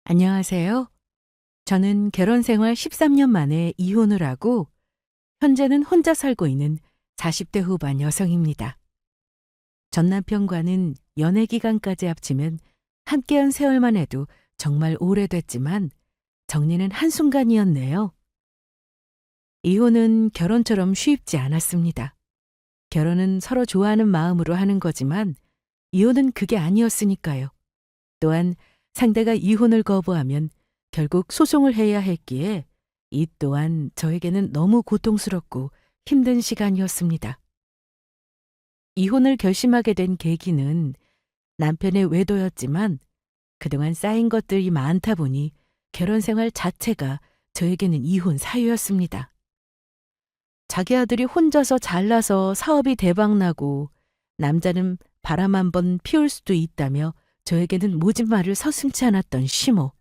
안녕하세요. 저는 결혼 생활 13년 만에 이혼을 하고 현재는 혼자 살고 있는 40대 후반 여성입니다. 전 남편과는 연애 기간까지 합치면 함께한 세월만 해도 정말 오래됐지만 정리는 한순간이었네요. 이혼은 결혼처럼 쉽지 않았습니다. 결혼은 서로 좋아하는 마음으로 하는 거지만 이혼은 그게 아니었으니까요. 또한 상대가 이혼을 거부하면 결국 소송을 해야 했기에 이 또한 저에게는 너무 고통스럽고 힘든 시간이었습니다. 이혼을 결심하게 된 계기는 남편의 외도였지만 그동안 쌓인 것들이 많다 보니 결혼 생활 자체가 저에게는 이혼 사유였습니다. 자기 아들이 혼자서 잘나서 사업이 대박나고 남자는 바람 한 번 피울 수도 있다며 저에게는 모진 말을 서슴지 않았던 시모.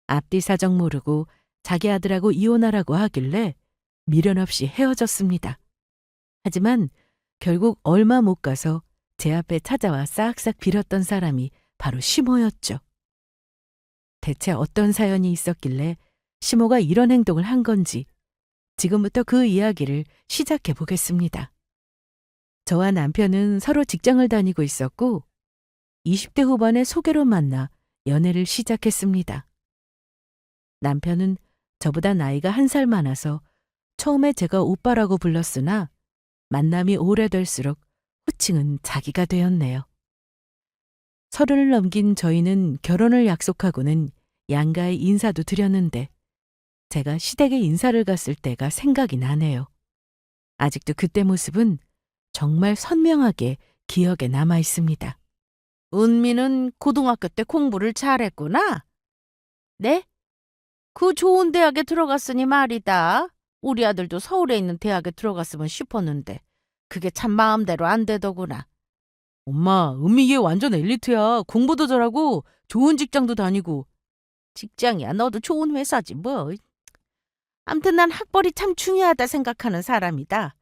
앞뒤 사정 모르고 자기 아들하고 이혼하라고 하길래 미련 없이 헤어졌습니다. 하지만 결국 얼마 못 가서 제 앞에 찾아와 싹싹 빌었던 사람이 바로 시모였죠. 대체 어떤 사연이 있었길래 시모가 이런 행동을 한 건지 지금부터 그 이야기를 시작해 보겠습니다. 저와 남편은 서로 직장을 다니고 있었고 20대 후반에 소개로 만나 연애를 시작했습니다. 남편은 저보다 나이가 1살 많아서 처음에 제가 오빠라고 불렀으나 만남이 오래될수록 호칭은 자기가 되었네요. 30을 넘긴 저희는 결혼을 약속하고는 양가의 인사도 드렸는데 제가 시댁에 인사를 갔을 때가 생각이 나네요. 아직도 그때 모습은 정말 선명하게 기억에 남아 있습니다. 은미는 고등학교 때 공부를 잘했구나. 네? 그 좋은 대학에 들어갔으니 말이다. 우리 아들도 서울에 있는 대학에 들어갔으면 싶었는데 그게 참 마음대로 안 되더구나. 엄마, 은미 얘 완전 엘리트야. 공부도 잘하고 좋은 직장도 다니고. 직장이야, 너도 좋은 회사지 뭐. 암튼 난 학벌이 참 중요하다 생각하는 사람이다.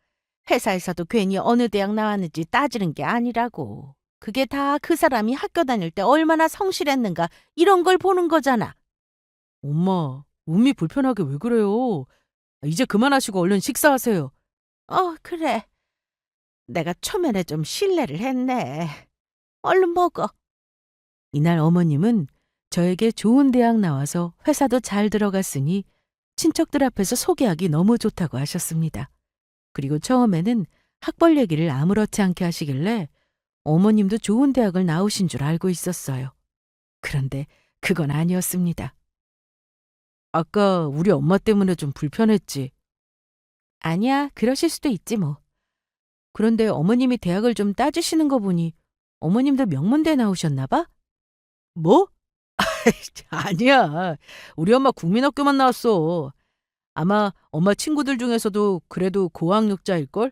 회사에서도 괜히 어느 대학 나왔는지 따지는 게 아니라고. 그게 다 그 사람이 학교 다닐 때 얼마나 성실했는가 이런 걸 보는 거잖아. 엄마, 은미 불편하게 왜 그래요? 이제 그만하시고 얼른 식사하세요. 그래. 내가 초면에 좀 실례를 했네. 얼른 먹어. 이날 어머님은 저에게 좋은 대학 나와서 회사도 잘 들어갔으니 친척들 앞에서 소개하기 너무 좋다고 하셨습니다. 그리고 처음에는 학벌 얘기를 아무렇지 않게 하시길래 어머님도 좋은 대학을 나오신 줄 알고 있었어요. 그런데 그건 아니었습니다. 아까 우리 엄마 때문에 좀 불편했지. 아니야, 그러실 수도 있지 뭐. 그런데 어머님이 대학을 좀 따지시는 거 보니 어머님도 명문대 나오셨나 봐? 뭐? 아니야. 우리 엄마 국민학교만 나왔어. 아마 엄마 친구들 중에서도 그래도 고학력자일걸?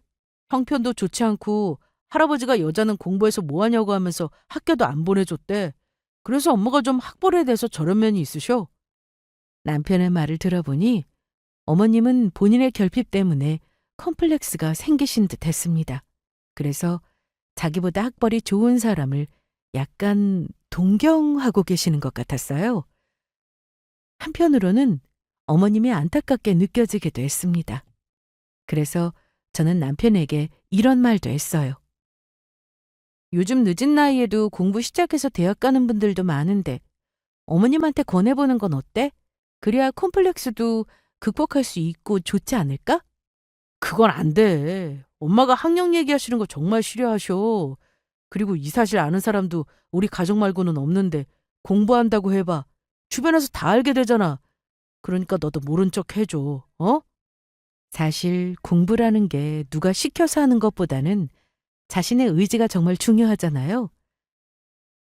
형편도 좋지 않고 할아버지가 여자는 공부해서 뭐 하냐고 하면서 학교도 안 보내줬대. 그래서 엄마가 좀 학벌에 대해서 저런 면이 있으셔. 남편의 말을 들어보니 어머님은 본인의 결핍 때문에 컴플렉스가 생기신 듯 했습니다. 그래서 자기보다 학벌이 좋은 사람을 약간 동경하고 계시는 것 같았어요. 한편으로는 어머님이 안타깝게 느껴지기도 했습니다. 그래서 저는 남편에게 이런 말도 했어요. 요즘 늦은 나이에도 공부 시작해서 대학 가는 분들도 많은데 어머님한테 권해보는 건 어때? 그래야 콤플렉스도 극복할 수 있고 좋지 않을까? 그건 안 돼. 엄마가 학력 얘기하시는 거 정말 싫어하셔. 그리고 이 사실 아는 사람도 우리 가족 말고는 없는데 공부한다고 해봐. 주변에서 다 알게 되잖아. 그러니까 너도 모른 척 해줘. 어? 사실 공부라는 게 누가 시켜서 하는 것보다는 자신의 의지가 정말 중요하잖아요.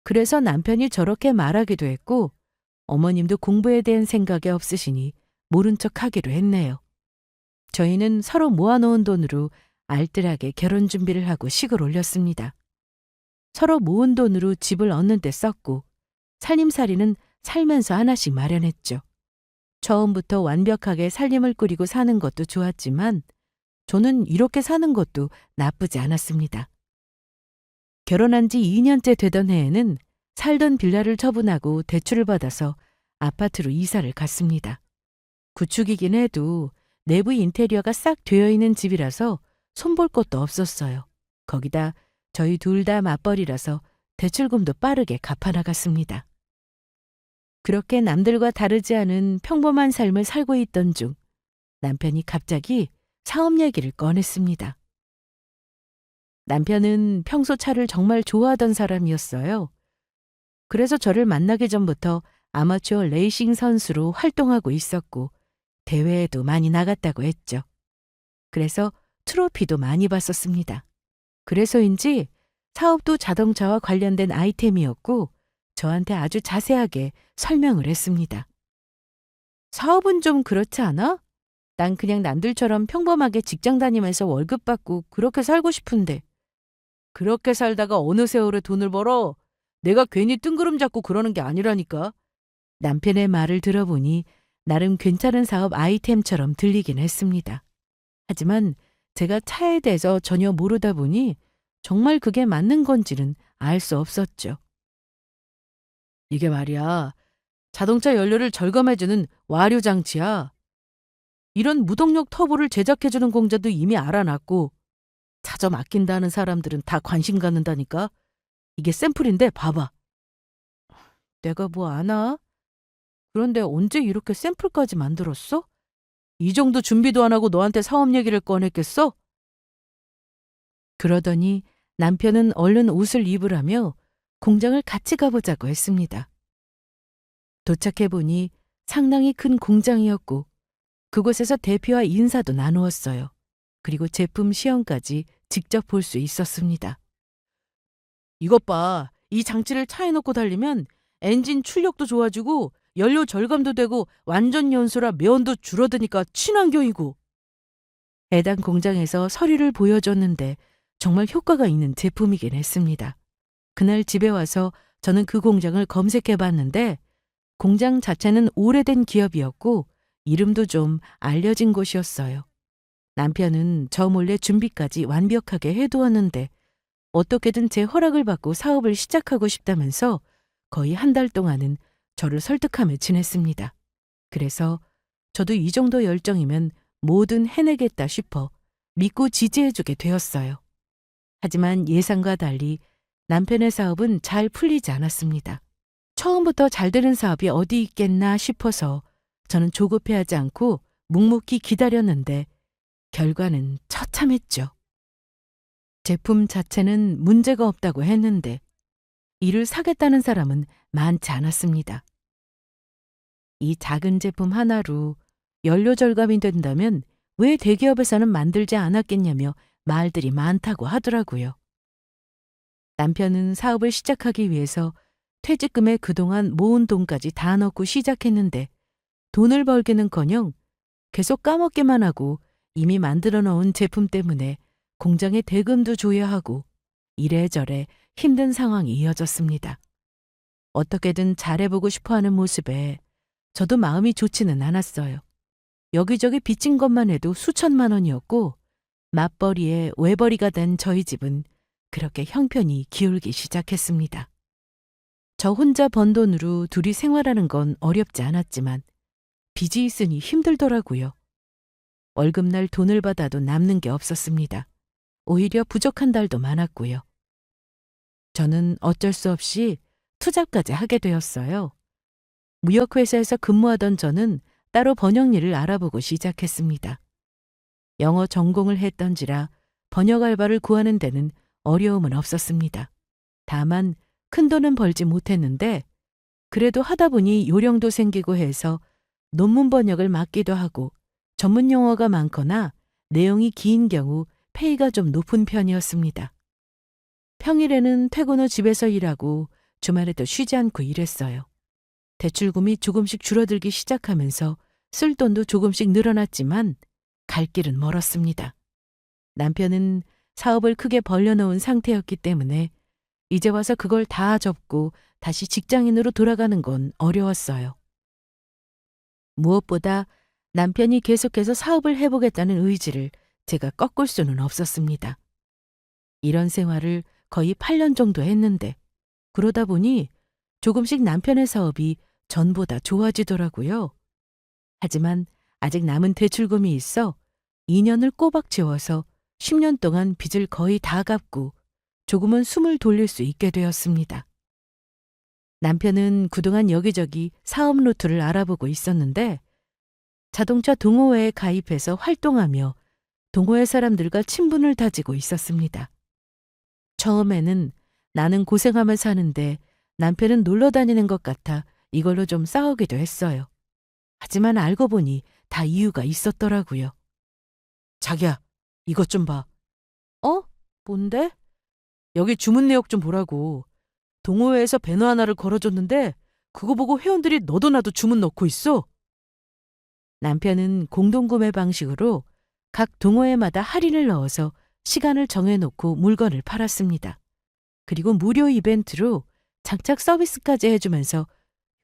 그래서 남편이 저렇게 말하기도 했고 어머님도 공부에 대한 생각이 없으시니 모른 척 하기로 했네요. 저희는 서로 모아놓은 돈으로 알뜰하게 결혼 준비를 하고 식을 올렸습니다. 서로 모은 돈으로 집을 얻는 데 썼고 살림살이는 살면서 하나씩 마련했죠. 처음부터 완벽하게 살림을 꾸리고 사는 것도 좋았지만 저는 이렇게 사는 것도 나쁘지 않았습니다. 결혼한 지 2년째 되던 해에는 살던 빌라를 처분하고 대출을 받아서 아파트로 이사를 갔습니다. 구축이긴 해도 내부 인테리어가 싹 되어 있는 집이라서 손볼 것도 없었어요. 거기다 저희 둘 다 맞벌이라서 대출금도 빠르게 갚아나갔습니다. 그렇게 남들과 다르지 않은 평범한 삶을 살고 있던 중 남편이 갑자기 사업 얘기를 꺼냈습니다. 남편은 평소 차를 정말 좋아하던 사람이었어요. 그래서 저를 만나기 전부터 아마추어 레이싱 선수로 활동하고 있었고 대회에도 많이 나갔다고 했죠. 그래서 트로피도 많이 받았습니다. 그래서인지 사업도 자동차와 관련된 아이템이었고 저한테 아주 자세하게 설명을 했습니다. 사업은 좀 그렇지 않아? 난 그냥 남들처럼 평범하게 직장 다니면서 월급 받고 그렇게 살고 싶은데. 그렇게 살다가 어느 세월에 돈을 벌어? 내가 괜히 뜬구름 잡고 그러는 게 아니라니까. 남편의 말을 들어보니 나름 괜찮은 사업 아이템처럼 들리긴 했습니다. 하지만 제가 차에 대해서 전혀 모르다 보니 정말 그게 맞는 건지는 알 수 없었죠. 이게 말이야, 자동차 연료를 절감해주는 와류 장치야. 이런 무동력 터보를 제작해주는 공자도 이미 알아놨고 차 좀 아낀다는 사람들은 다 관심 갖는다니까. 이게 샘플인데 봐봐. 내가 뭐 아나? 그런데 언제 이렇게 샘플까지 만들었어? 이 정도 준비도 안 하고 너한테 사업 얘기를 꺼냈겠어? 그러더니 남편은 얼른 옷을 입으라며 공장을 같이 가보자고 했습니다. 도착해보니 상당히 큰 공장이었고 그곳에서 대표와 인사도 나누었어요. 그리고 제품 시험까지 직접 볼 수 있었습니다. 이것 봐. 이 장치를 차에 놓고 달리면 엔진 출력도 좋아지고 연료 절감도 되고 완전 연소라 매연도 줄어드니까 친환경이고. 해당 공장에서 서류를 보여줬는데 정말 효과가 있는 제품이긴 했습니다. 그날 집에 와서 저는 그 공장을 검색해 봤는데 공장 자체는 오래된 기업이었고 이름도 좀 알려진 곳이었어요. 남편은 저 몰래 준비까지 완벽하게 해두었는데 어떻게든 제 허락을 받고 사업을 시작하고 싶다면서 거의 한 달 동안은 저를 설득하며 지냈습니다. 그래서 저도 이 정도 열정이면 뭐든 해내겠다 싶어 믿고 지지해주게 되었어요. 하지만 예상과 달리 남편의 사업은 잘 풀리지 않았습니다. 처음부터 잘 되는 사업이 어디 있겠나 싶어서 저는 조급해하지 않고 묵묵히 기다렸는데 결과는 처참했죠. 제품 자체는 문제가 없다고 했는데 이를 사겠다는 사람은 많지 않았습니다. 이 작은 제품 하나로 연료 절감이 된다면 왜 대기업에서는 만들지 않았겠냐며 말들이 많다고 하더라고요. 남편은 사업을 시작하기 위해서 퇴직금에 그동안 모은 돈까지 다 넣고 시작했는데 돈을 벌기는커녕 계속 까먹기만 하고 이미 만들어 놓은 제품 때문에 공장에 대금도 줘야 하고 이래저래 힘든 상황이 이어졌습니다. 어떻게든 잘해보고 싶어하는 모습에 저도 마음이 좋지는 않았어요. 여기저기 빚진 것만 해도 수천만 원이었고 맞벌이에 외벌이가 된 저희 집은 그렇게 형편이 기울기 시작했습니다. 저 혼자 번 돈으로 둘이 생활하는 건 어렵지 않았지만 빚이 있으니 힘들더라고요. 월급날 돈을 받아도 남는 게 없었습니다. 오히려 부족한 달도 많았고요. 저는 어쩔 수 없이 투잡까지 하게 되었어요. 무역회사에서 근무하던 저는 따로 번역 일을 알아보고 시작했습니다. 영어 전공을 했던지라 번역 알바를 구하는 데는 어려움은 없었습니다. 다만 큰돈은 벌지 못했는데 그래도 하다 보니 요령도 생기고 해서 논문 번역을 맡기도 하고 전문 용어가 많거나 내용이 긴 경우 페이가 좀 높은 편이었습니다. 평일에는 퇴근 후 집에서 일하고 주말에도 쉬지 않고 일했어요. 대출금이 조금씩 줄어들기 시작하면서 쓸 돈도 조금씩 늘어났지만 갈 길은 멀었습니다. 남편은 사업을 크게 벌려놓은 상태였기 때문에 이제 와서 그걸 다 접고 다시 직장인으로 돌아가는 건 어려웠어요. 무엇보다 남편이 계속해서 사업을 해보겠다는 의지를 제가 꺾을 수는 없었습니다. 이런 생활을 거의 8년 정도 했는데 그러다 보니 조금씩 남편의 사업이 전보다 좋아지더라고요. 하지만 아직 남은 대출금이 있어 2년을 꼬박 채워서 10년 동안 빚을 거의 다 갚고 조금은 숨을 돌릴 수 있게 되었습니다. 남편은 그동안 여기저기 사업 루트를 알아보고 있었는데 자동차 동호회에 가입해서 활동하며 동호회 사람들과 친분을 다지고 있었습니다. 처음에는 나는 고생하며 사는데 남편은 놀러 다니는 것 같아 이걸로 좀 싸우기도 했어요. 하지만 알고 보니 다 이유가 있었더라고요. 자기야, 이것 좀 봐. 어? 뭔데? 여기 주문 내역 좀 보라고. 동호회에서 배너 하나를 걸어줬는데 그거 보고 회원들이 너도 나도 주문 넣고 있어. 남편은 공동구매 방식으로 각 동호회마다 할인을 넣어서 시간을 정해놓고 물건을 팔았습니다. 그리고 무료 이벤트로 장착 서비스까지 해주면서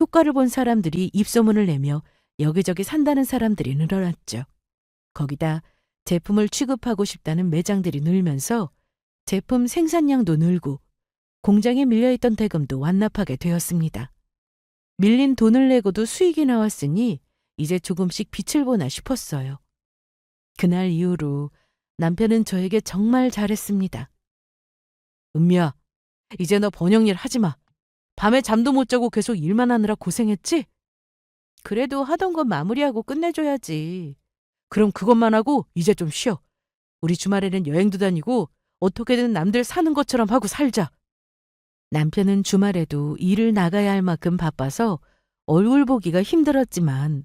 효과를 본 사람들이 입소문을 내며 여기저기 산다는 사람들이 늘어났죠. 거기다 제품을 취급하고 싶다는 매장들이 늘면서 제품 생산량도 늘고 공장에 밀려있던 대금도 완납하게 되었습니다. 밀린 돈을 내고도 수익이 나왔으니 이제 조금씩 빛을 보나 싶었어요. 그날 이후로 남편은 저에게 정말 잘했습니다. 은미야, 이제 너 번역일 하지 마. 밤에 잠도 못 자고 계속 일만 하느라 고생했지? 그래도 하던 건 마무리하고 끝내줘야지. 그럼 그것만 하고 이제 좀 쉬어. 우리 주말에는 여행도 다니고 어떻게든 남들 사는 것처럼 하고 살자. 남편은 주말에도 일을 나가야 할 만큼 바빠서 얼굴 보기가 힘들었지만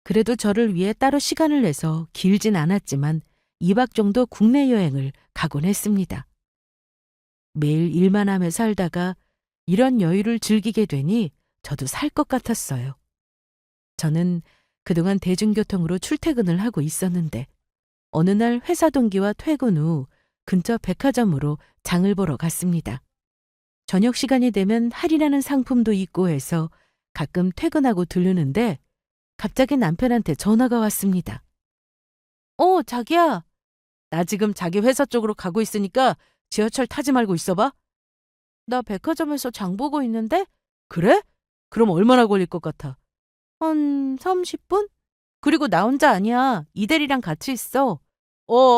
그래도 저를 위해 따로 시간을 내서 길진 않았지만 2박 정도 국내 여행을 가곤 했습니다. 매일 일만 하며 살다가 이런 여유를 즐기게 되니 저도 살 것 같았어요. 저는 그동안 대중교통으로 출퇴근을 하고 있었는데 어느 날 회사 동기와 퇴근 후 근처 백화점으로 장을 보러 갔습니다. 저녁 시간이 되면 할인하는 상품도 있고 해서 가끔 퇴근하고 들르는데 갑자기 남편한테 전화가 왔습니다. 자기야. 나 지금 자기 회사 쪽으로 가고 있으니까 지하철 타지 말고 있어봐. 나 백화점에서 장 보고 있는데? 그래? 그럼 얼마나 걸릴 것 같아? 한 30분? 그리고 나 혼자 아니야. 이대리랑 같이 있어.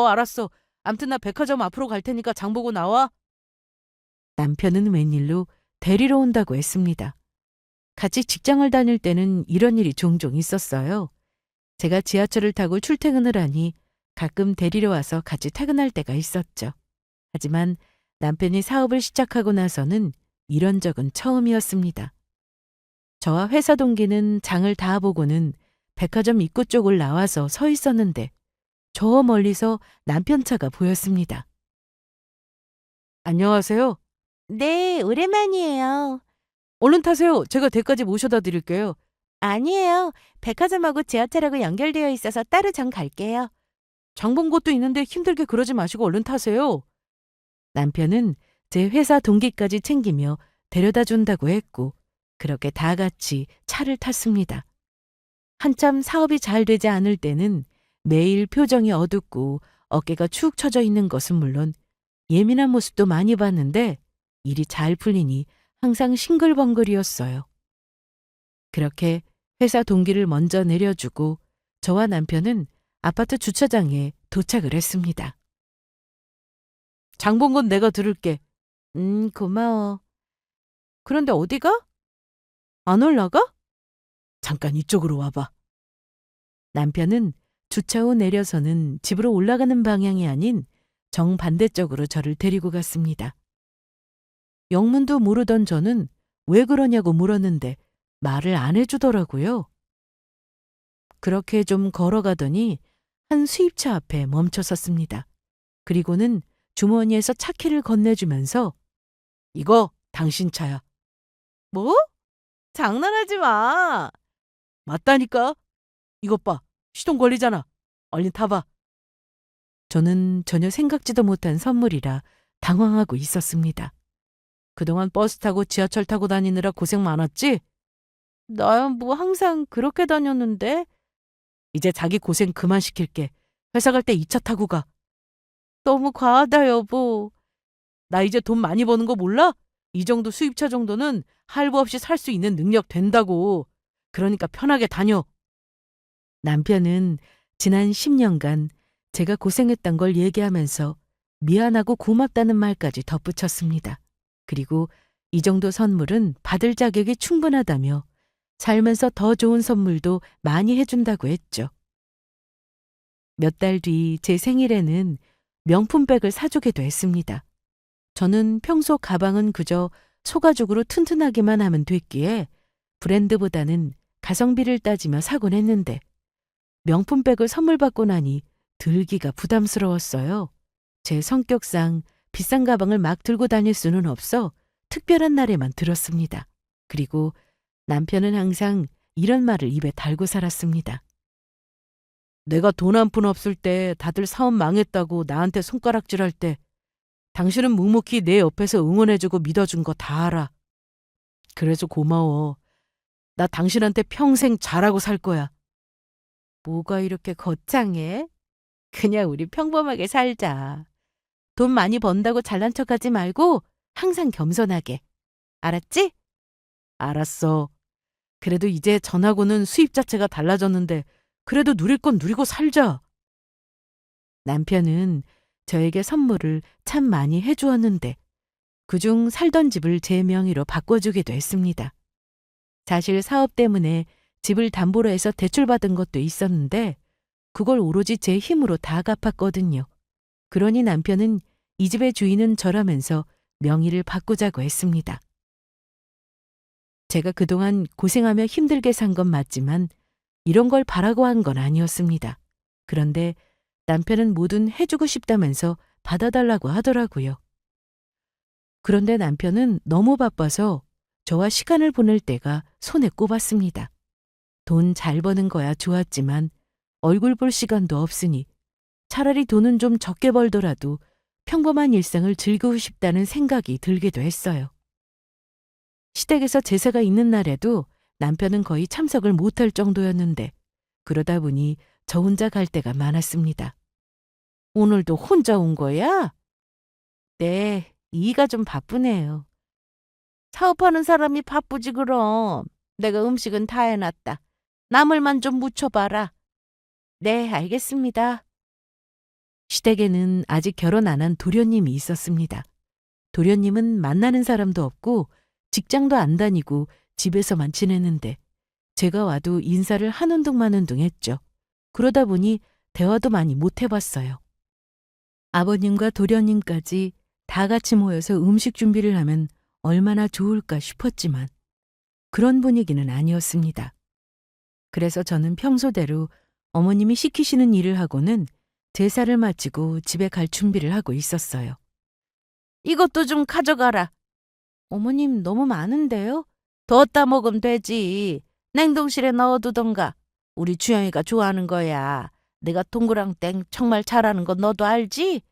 알았어. 암튼 나 백화점 앞으로 갈 테니까 장 보고 나와. 남편은 웬일로 데리러 온다고 했습니다. 같이 직장을 다닐 때는 이런 일이 종종 있었어요. 제가 지하철을 타고 출퇴근을 하니 가끔 데리러 와서 같이 퇴근할 때가 있었죠. 하지만 남편이 사업을 시작하고 나서는 이런 적은 처음이었습니다. 저와 회사 동기는 장을 다 보고는 백화점 입구 쪽을 나와서 서 있었는데 저 멀리서 남편 차가 보였습니다. 안녕하세요. 네, 오랜만이에요. 얼른 타세요. 제가 댁까지 모셔다 드릴게요. 아니에요. 백화점하고 지하철하고 연결되어 있어서 따로 장 갈게요. 장 본 곳도 있는데 힘들게 그러지 마시고 얼른 타세요. 남편은 제 회사 동기까지 챙기며 데려다 준다고 했고 그렇게 다 같이 차를 탔습니다. 한참 사업이 잘 되지 않을 때는 매일 표정이 어둡고 어깨가 축 처져 있는 것은 물론 예민한 모습도 많이 봤는데 일이 잘 풀리니 항상 싱글벙글이었어요. 그렇게 회사 동기를 먼저 내려주고 저와 남편은 아파트 주차장에 도착을 했습니다. 장 본 건 내가 들을게. 고마워. 그런데 어디가? 안 올라가? 잠깐 이쪽으로 와봐. 남편은 주차 후 내려서는 집으로 올라가는 방향이 아닌 정반대쪽으로 저를 데리고 갔습니다. 영문도 모르던 저는 왜 그러냐고 물었는데 말을 안 해주더라고요. 그렇게 좀 걸어가더니 한 수입차 앞에 멈춰 섰습니다. 그리고는 주머니에서 차키를 건네주면서 이거 당신 차야. 뭐? 장난하지 마. 맞다니까. 이것 봐. 시동 걸리잖아. 얼른 타봐. 저는 전혀 생각지도 못한 선물이라 당황하고 있었습니다. 그동안 버스 타고 지하철 타고 다니느라 고생 많았지? 나야 뭐 항상 그렇게 다녔는데. 이제 자기 고생 그만 시킬게. 회사 갈 때 이 차 타고 가. 너무 과하다 여보. 나 이제 돈 많이 버는 거 몰라? 이 정도 수입차 정도는 할부 없이 살 수 있는 능력 된다고. 그러니까 편하게 다녀. 남편은 지난 10년간 제가 고생했던 걸 얘기하면서 미안하고 고맙다는 말까지 덧붙였습니다. 그리고 이 정도 선물은 받을 자격이 충분하다며 살면서 더 좋은 선물도 많이 해준다고 했죠. 몇 달 뒤 제 생일에는 명품백을 사주기도 했습니다. 저는 평소 가방은 그저 소가죽으로 튼튼하기만 하면 됐기에 브랜드보다는 가성비를 따지며 사곤 했는데 명품백을 선물 받고 나니 들기가 부담스러웠어요. 제 성격상 비싼 가방을 막 들고 다닐 수는 없어 특별한 날에만 들었습니다. 그리고 남편은 항상 이런 말을 입에 달고 살았습니다. 내가 돈 한 푼 없을 때 다들 사업 망했다고 나한테 손가락질할 때 당신은 묵묵히 내 옆에서 응원해주고 믿어준 거 다 알아. 그래서 고마워. 나 당신한테 평생 잘하고 살 거야. 뭐가 이렇게 거창해? 그냥 우리 평범하게 살자. 돈 많이 번다고 잘난 척하지 말고 항상 겸손하게. 알았지? 알았어. 그래도 이제 전하고는 수입 자체가 달라졌는데 그래도 누릴 건 누리고 살자. 남편은 저에게 선물을 참 많이 해주었는데 그중 살던 집을 제 명의로 바꿔주기도 했습니다. 사실 사업 때문에 집을 담보로 해서 대출받은 것도 있었는데 그걸 오로지 제 힘으로 다 갚았거든요. 그러니 남편은 이 집의 주인은 저라면서 명의를 바꾸자고 했습니다. 제가 그동안 고생하며 힘들게 산 건 맞지만 이런 걸 바라고 한 건 아니었습니다. 그런데 남편은 뭐든 해주고 싶다면서 받아달라고 하더라고요. 그런데 남편은 너무 바빠서 저와 시간을 보낼 때가 손에 꼽았습니다. 돈 잘 버는 거야 좋았지만 얼굴 볼 시간도 없으니 차라리 돈은 좀 적게 벌더라도 평범한 일상을 즐기고 싶다는 생각이 들기도 했어요. 시댁에서 제사가 있는 날에도 남편은 거의 참석을 못할 정도였는데 그러다 보니 저 혼자 갈 때가 많았습니다. 오늘도 혼자 온 거야? 네, 이가 좀 바쁘네요. 사업하는 사람이 바쁘지 그럼. 내가 음식은 다 해놨다. 나물만 좀 무쳐봐라. 네, 알겠습니다. 시댁에는 아직 결혼 안 한 도련님이 있었습니다. 도련님은 만나는 사람도 없고 직장도 안 다니고 집에서만 지내는데 제가 와도 인사를 한운동 만운동 했죠. 그러다 보니 대화도 많이 못 해봤어요. 아버님과 도련님까지 다 같이 모여서 음식 준비를 하면 얼마나 좋을까 싶었지만 그런 분위기는 아니었습니다. 그래서 저는 평소대로 어머님이 시키시는 일을 하고는 제사를 마치고 집에 갈 준비를 하고 있었어요. 이것도 좀 가져가라. 어머님 너무 많은데요? 더 먹으면 되지. 냉동실에 넣어두던가. 우리 주영이가 좋아하는 거야. 내가 동그랑땡 정말 잘하는 거 너도 알지?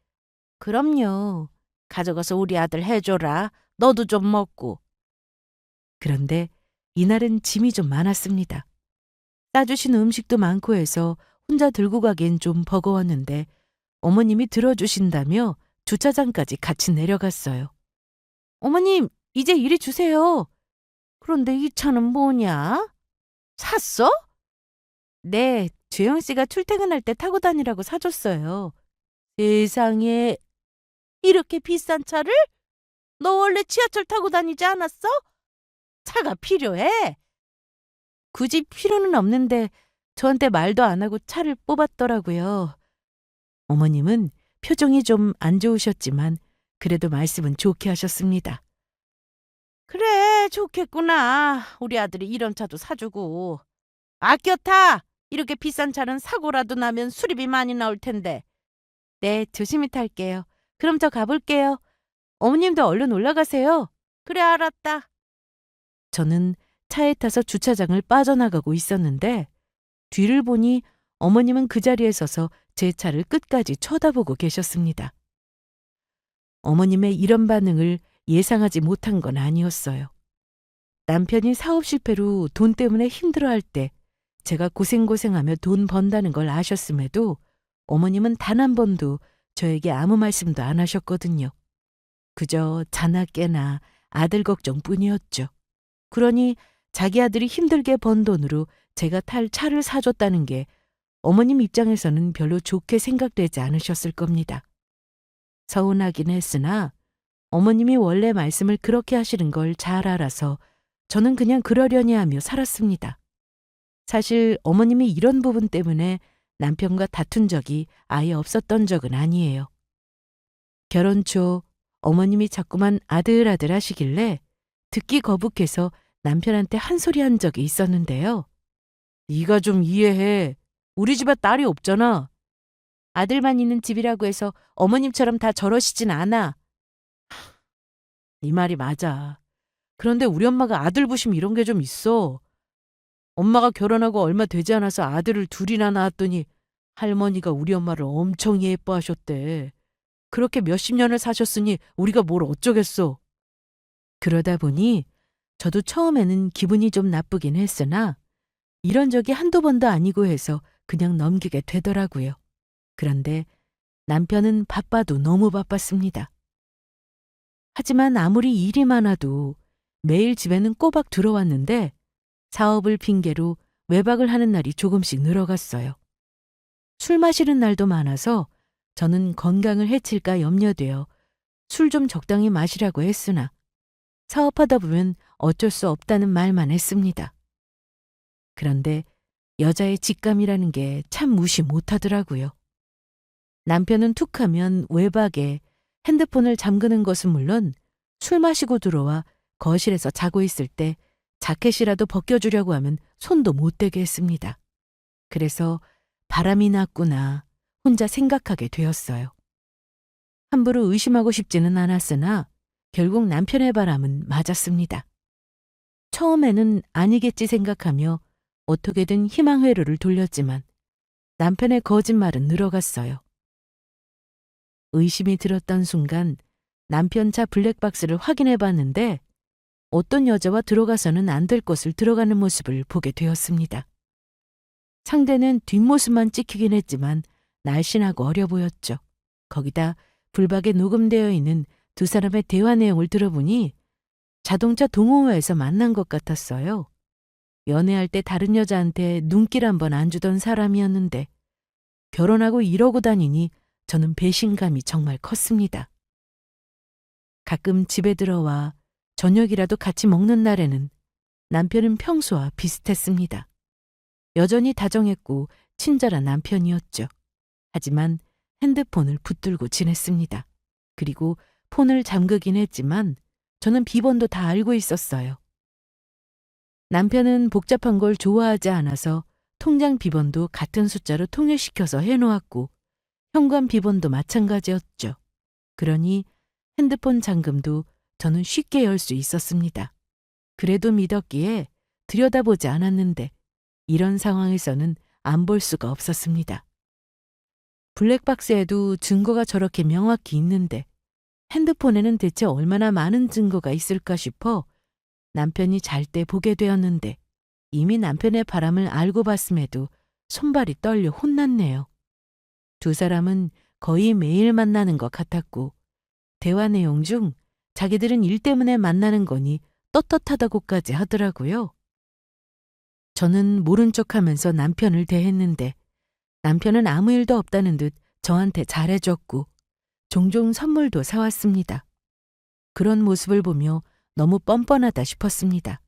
그럼요. 가져가서 우리 아들 해줘라. 너도 좀 먹고. 그런데 이날은 짐이 좀 많았습니다. 싸주신 음식도 많고 해서 혼자 들고 가기엔 좀 버거웠는데 어머님이 들어주신다며 주차장까지 같이 내려갔어요. 어머님, 이제 이리 주세요. 그런데 이 차는 뭐냐? 샀어? 네, 주영 씨가 출퇴근할 때 타고 다니라고 사줬어요. 세상에, 이렇게 비싼 차를? 너 원래 지하철 타고 다니지 않았어? 차가 필요해? 굳이 필요는 없는데 저한테 말도 안 하고 차를 뽑았더라고요. 어머님은 표정이 좀 안 좋으셨지만 그래도 말씀은 좋게 하셨습니다. 그래, 좋겠구나. 우리 아들이 이런 차도 사주고. 아껴 타! 이렇게 비싼 차는 사고라도 나면 수리비 많이 나올 텐데. 네, 조심히 탈게요. 그럼 저 가볼게요. 어머님도 얼른 올라가세요. 그래, 알았다. 저는 차에 타서 주차장을 빠져나가고 있었는데 뒤를 보니 어머님은 그 자리에 서서 제 차를 끝까지 쳐다보고 계셨습니다. 어머님의 이런 반응을 예상하지 못한 건 아니었어요. 남편이 사업 실패로 돈 때문에 힘들어할 때 제가 고생고생하며 돈 번다는 걸 아셨음에도 어머님은 단 한 번도 저에게 아무 말씀도 안 하셨거든요. 그저 자나 깨나 아들 걱정뿐이었죠. 그러니 자기 아들이 힘들게 번 돈으로 제가 탈 차를 사줬다는 게 어머님 입장에서는 별로 좋게 생각되지 않으셨을 겁니다. 서운하긴 했으나 어머님이 원래 말씀을 그렇게 하시는 걸 잘 알아서 저는 그냥 그러려니 하며 살았습니다. 사실 어머님이 이런 부분 때문에 남편과 다툰 적이 아예 없었던 적은 아니에요. 결혼 초 어머님이 자꾸만 아들아들 하시길래 듣기 거북해서 남편한테 한 소리 한 적이 있었는데요. 네가 좀 이해해. 우리 집에 딸이 없잖아. 아들만 있는 집이라고 해서 어머님처럼 다 저러시진 않아. 네 말이 맞아. 그런데 우리 엄마가 아들 부심 이런 게 좀 있어. 엄마가 결혼하고 얼마 되지 않아서 아들을 둘이나 낳았더니 할머니가 우리 엄마를 엄청 예뻐하셨대. 그렇게 몇십 년을 사셨으니 우리가 뭘 어쩌겠어. 그러다 보니 저도 처음에는 기분이 좀 나쁘긴 했으나 이런 적이 한두 번도 아니고 해서 그냥 넘기게 되더라고요. 그런데 남편은 바빠도 너무 바빴습니다. 하지만 아무리 일이 많아도 매일 집에는 꼬박 들어왔는데 사업을 핑계로 외박을 하는 날이 조금씩 늘어갔어요. 술 마시는 날도 많아서 저는 건강을 해칠까 염려되어 술 좀 적당히 마시라고 했으나 사업하다 보면 어쩔 수 없다는 말만 했습니다. 그런데 여자의 직감이라는 게 참 무시 못하더라고요. 남편은 툭하면 외박에 핸드폰을 잠그는 것은 물론 술 마시고 들어와 거실에서 자고 있을 때 자켓이라도 벗겨주려고 하면 손도 못 대게 했습니다. 그래서 바람이 났구나 혼자 생각하게 되었어요. 함부로 의심하고 싶지는 않았으나 결국 남편의 바람은 맞았습니다. 처음에는 아니겠지 생각하며 어떻게든 희망 회로를 돌렸지만 남편의 거짓말은 늘어갔어요. 의심이 들었던 순간 남편 차 블랙박스를 확인해 봤는데 어떤 여자와 들어가서는 안 될 것을 들어가는 모습을 보게 되었습니다. 상대는 뒷모습만 찍히긴 했지만 날씬하고 어려 보였죠. 거기다 불박에 녹음되어 있는 두 사람의 대화 내용을 들어보니 자동차 동호회에서 만난 것 같았어요. 연애할 때 다른 여자한테 눈길 한번 안 주던 사람이었는데 결혼하고 이러고 다니니 저는 배신감이 정말 컸습니다. 가끔 집에 들어와 저녁이라도 같이 먹는 날에는 남편은 평소와 비슷했습니다. 여전히 다정했고 친절한 남편이었죠. 하지만 핸드폰을 붙들고 지냈습니다. 그리고 폰을 잠그긴 했지만 저는 비번도 다 알고 있었어요. 남편은 복잡한 걸 좋아하지 않아서 통장 비번도 같은 숫자로 통일시켜서 해놓았고 현관 비번도 마찬가지였죠. 그러니 핸드폰 잠금도 저는 쉽게 열 수 있었습니다. 그래도 믿었기에 들여다보지 않았는데 이런 상황에서는 안 볼 수가 없었습니다. 블랙박스에도 증거가 저렇게 명확히 있는데 핸드폰에는 대체 얼마나 많은 증거가 있을까 싶어 남편이 잘 때 보게 되었는데 이미 남편의 바람을 알고 봤음에도 손발이 떨려 혼났네요. 두 사람은 거의 매일 만나는 것 같았고 대화 내용 중 자기들은 일 때문에 만나는 거니 떳떳하다고까지 하더라고요. 저는 모른 척하면서 남편을 대했는데 남편은 아무 일도 없다는 듯 저한테 잘해줬고 종종 선물도 사왔습니다. 그런 모습을 보며 너무 뻔뻔하다 싶었습니다.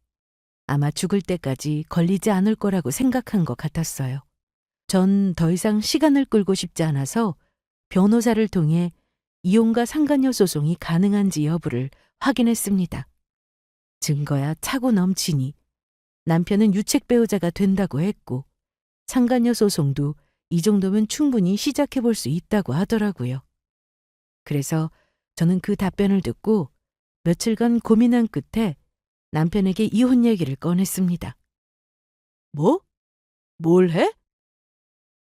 아마 죽을 때까지 걸리지 않을 거라고 생각한 것 같았어요. 전 더 이상 시간을 끌고 싶지 않아서 변호사를 통해 이혼과 상간녀 소송이 가능한지 여부를 확인했습니다. 증거야 차고 넘치니 남편은 유책 배우자가 된다고 했고 상간녀 소송도 이 정도면 충분히 시작해 볼 수 있다고 하더라고요. 그래서 저는 그 답변을 듣고 며칠간 고민한 끝에 남편에게 이혼 얘기를 꺼냈습니다. 뭐? 뭘 해?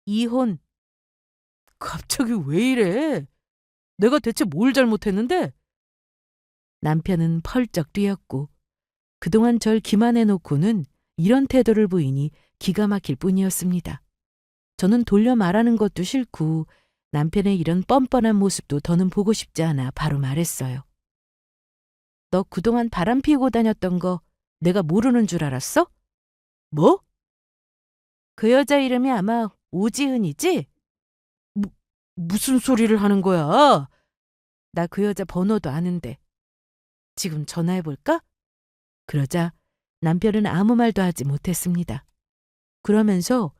이혼. 갑자기 왜 이래? 내가 대체 뭘 잘못했는데? 남편은 펄쩍 뛰었고 그동안 절 기만해 놓고는 이런 태도를 보이니 기가 막힐 뿐이었습니다. 저는 돌려 말하는 것도 싫고 남편의 이런 뻔뻔한 모습도 더는 보고 싶지 않아 바로 말했어요. 너 그동안 바람 피우고 다녔던 거 내가 모르는 줄 알았어? 뭐? 그 여자 이름이 아마 오지은이지? 무, 무슨 소리를 하는 거야? 나 그 여자 번호도 아는데. 지금 전화해볼까? 그러자 남편은 아무 말도 하지 못했습니다. 그러면서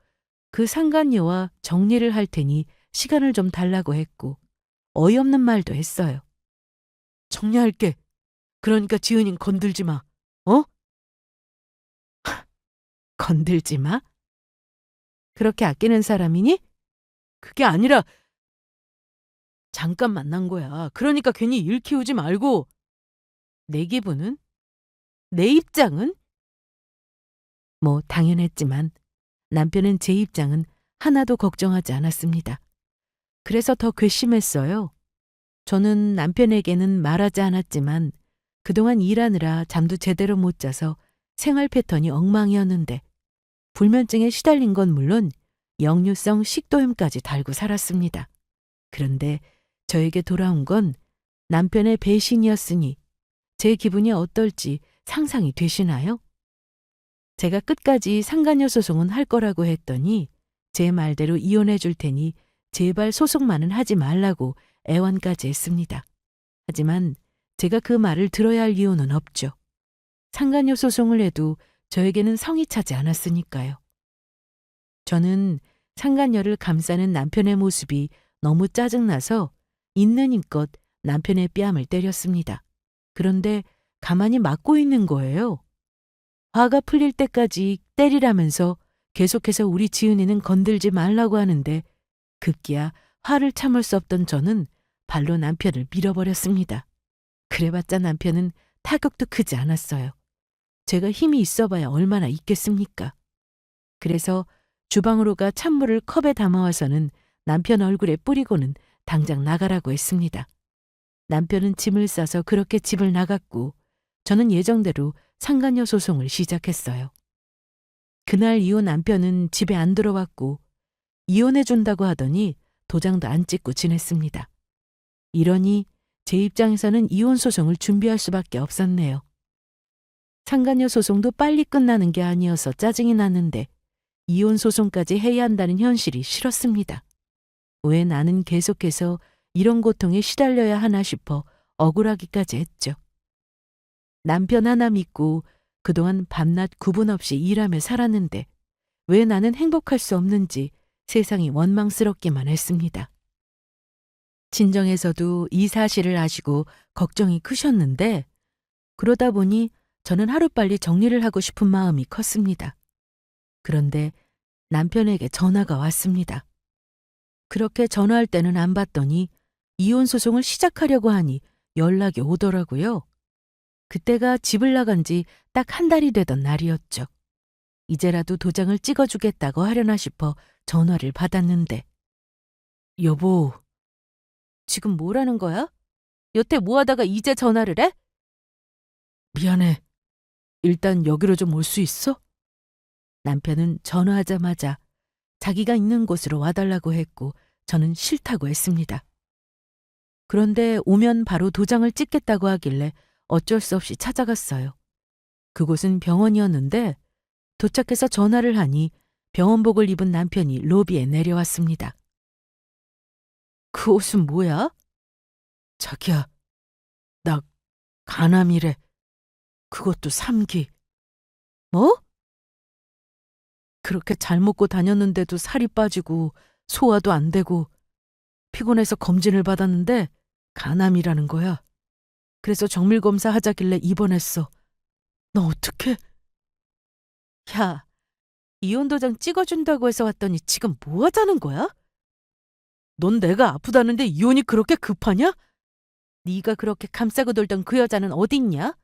그 상간녀와 정리를 할 테니 시간을 좀 달라고 했고 어이없는 말도 했어요. 정리할게. 그러니까 지은인 건들지 마. 어? 건들지 마? 그렇게 아끼는 사람이니? 그게 아니라 잠깐 만난 거야. 그러니까 괜히 일 키우지 말고. 내 기분은? 내 입장은? 뭐 당연했지만 남편은 제 입장은 하나도 걱정하지 않았습니다. 그래서 더 괘씸했어요. 저는 남편에게는 말하지 않았지만 그동안 일하느라 잠도 제대로 못 자서 생활 패턴이 엉망이었는데 불면증에 시달린 건 물론 역류성 식도염까지 달고 살았습니다. 그런데 저에게 돌아온 건 남편의 배신이었으니 제 기분이 어떨지 상상이 되시나요? 제가 끝까지 상간녀 소송은 할 거라고 했더니 제 말대로 이혼해 줄 테니 제발 소송만은 하지 말라고 애원까지 했습니다. 하지만 제가 그 말을 들어야 할 이유는 없죠. 상간녀 소송을 해도 저에게는 성이 차지 않았으니까요. 저는 상간녀를 감싸는 남편의 모습이 너무 짜증나서 있는 힘껏 남편의 뺨을 때렸습니다. 그런데 가만히 맞고 있는 거예요. 화가 풀릴 때까지 때리라면서 계속해서 우리 지은이는 건들지 말라고 하는데 급기야 화를 참을 수 없던 저는 발로 남편을 밀어버렸습니다. 그래봤자 남편은 타격도 크지 않았어요. 제가 힘이 있어봐야 얼마나 있겠습니까? 그래서 주방으로 가 찬물을 컵에 담아와서는 남편 얼굴에 뿌리고는 당장 나가라고 했습니다. 남편은 짐을 싸서 그렇게 집을 나갔고 저는 예정대로 상간녀 소송을 시작했어요. 그날 이후 남편은 집에 안 들어왔고 이혼해준다고 하더니 도장도 안 찍고 지냈습니다. 이러니 제 입장에서는 이혼 소송을 준비할 수밖에 없었네요. 상간녀 소송도 빨리 끝나는 게 아니어서 짜증이 났는데 이혼 소송까지 해야 한다는 현실이 싫었습니다. 왜 나는 계속해서 이런 고통에 시달려야 하나 싶어 억울하기까지 했죠. 남편 하나 믿고 그동안 밤낮 구분 없이 일하며 살았는데 왜 나는 행복할 수 없는지 세상이 원망스럽기만 했습니다. 친정에서도 이 사실을 아시고 걱정이 크셨는데 그러다 보니 저는 하루빨리 정리를 하고 싶은 마음이 컸습니다. 그런데 남편에게 전화가 왔습니다. 그렇게 전화할 때는 안 받더니 이혼 소송을 시작하려고 하니 연락이 오더라고요. 그때가 집을 나간 지 딱 한 달이 되던 날이었죠. 이제라도 도장을 찍어주겠다고 하려나 싶어 전화를 받았는데 여보, 지금 뭐라는 거야? 여태 뭐 하다가 이제 전화를 해? 미안해. 일단 여기로 좀 올 수 있어? 남편은 전화하자마자 자기가 있는 곳으로 와달라고 했고 저는 싫다고 했습니다. 그런데 오면 바로 도장을 찍겠다고 하길래 어쩔 수 없이 찾아갔어요. 그곳은 병원이었는데 도착해서 전화를 하니 병원복을 입은 남편이 로비에 내려왔습니다. 그 옷은 뭐야? 자기야, 나 간암이래. 그것도 3기. 뭐? 그렇게 잘 먹고 다녔는데도 살이 빠지고 소화도 안 되고 피곤해서 검진을 받았는데 간암이라는 거야. 그래서 정밀검사 하자길래 입원했어. 너 어떡해? 야, 이혼 도장 찍어준다고 해서 왔더니 지금 뭐 하자는 거야? 넌 내가 아프다는데 이혼이 그렇게 급하냐? 네가 그렇게 감싸고 돌던 그 여자는 어딨냐?